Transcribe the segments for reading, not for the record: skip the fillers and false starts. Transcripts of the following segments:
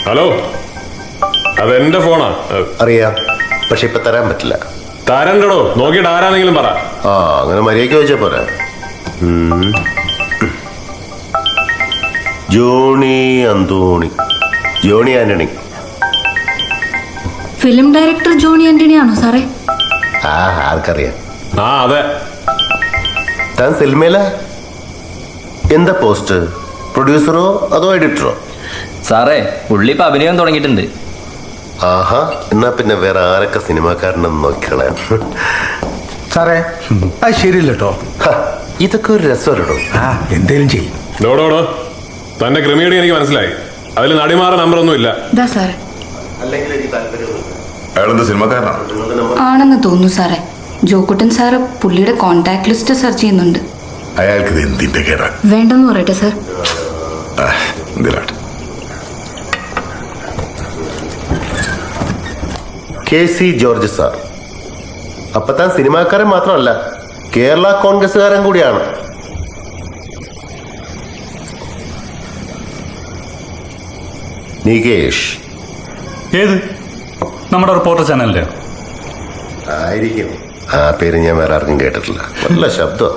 Hello, അതെന്റെ ഫോണാ. അറിയാം, പക്ഷെ ഇപ്പൊ തരാൻ പറ്റില്ല. തരണ്ടടോ, നോക്കിയിട്ട് ആരാണെങ്കിലും പറ. ആ, അങ്ങനെ മര്യാദയ്ക്ക് ചോദിച്ചാ പോരാ. ജോണി അന്തോണി, ജോണി ആന്റണി. ഫിലിം ഡയറക്ടർ ജോണി ആന്റണി ആണോ സാറേ? ആ, ആർക്കറിയാം. ആ അതെ. താൻ സിനിമയില എന്താ പോസ്റ്റ്? പ്രൊഡ്യൂസറോ അതോ എഡിറ്ററോ? സാറേ, പുള്ളി ഇപ്പൊ അഭിനയം തുടങ്ങിയിട്ടുണ്ട്. ആഹാ, എന്നാ പിന്നെ വേറെ ആരൊക്കെ സിനിമാക്കാരനെന്ന് നോക്കിക്കളയാം. സാറേ, അത് ശരിയല്ല കേട്ടോ. ഇതൊക്കെ ഒരു രസമല്ലോ. ആ, എന്തേലും ചെയ്യും. ഡോടോടോ, തന്റെ ക്രിമിയടി എനിക്ക് മനസ്സിലായി. അതിൽ നടിമാറ നമ്പർ ഒന്നും ഇല്ല. ഇതാ സാറേ. അയാളെന്താ സിനിമക്കാരനാണ്? ആണെന്ന് തോന്നുന്നു സാറേ. ജോക്കുട്ടൻ സാറ് പുള്ളിയുടെ കോണ്ടാക്ട് ലിസ്റ്റ് സെർച്ച് ചെയ്യുന്നുണ്ട്. അയാൾക്ക് ഇത് എന്തിന്റെ കേടാ? വേണ്ടെന്ന് പറയട്ടെ സാർ. എന്തിനാട്ടെ? KC George sir. അപ്പൊ താൻ സിനിമാക്കാരൻ മാത്രമല്ല, കേരള കോൺഗ്രസ്സുകാരൻ കൂടിയാണ്. നികേഷ്. ഏത്? നമ്മുടെ റിപ്പോർട്ടർ ചാനലിന്റെ ആയിരിക്കും. ആ പേര് ഞാൻ വേറെ ആർക്കും കേട്ടിട്ടില്ല. നല്ല ശബ്ദം.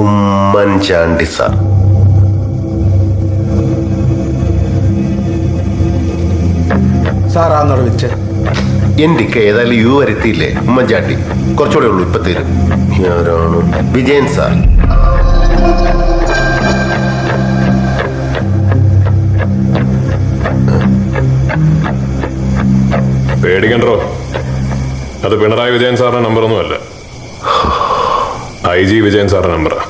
ഉമ്മൻചാണ്ടി സാർ. സാറാന്നോട് വെച്ച് എനിക്ക് ഏതായാലും യു വരുത്തിയില്ലേ ഉമ്മൻചാണ്ടി. കുറച്ചുകൂടെ ഉള്ളൂ, ഇപ്പൊ തരും. ആരാണ്? വിജയൻ സാർ. പേടിക്കണ്ടോ, അത് പിണറായി വിജയൻ സാറിന്റെ നമ്പറൊന്നും അല്ല. IG വിജയൻ സാറിന്റെ നമ്പറാ.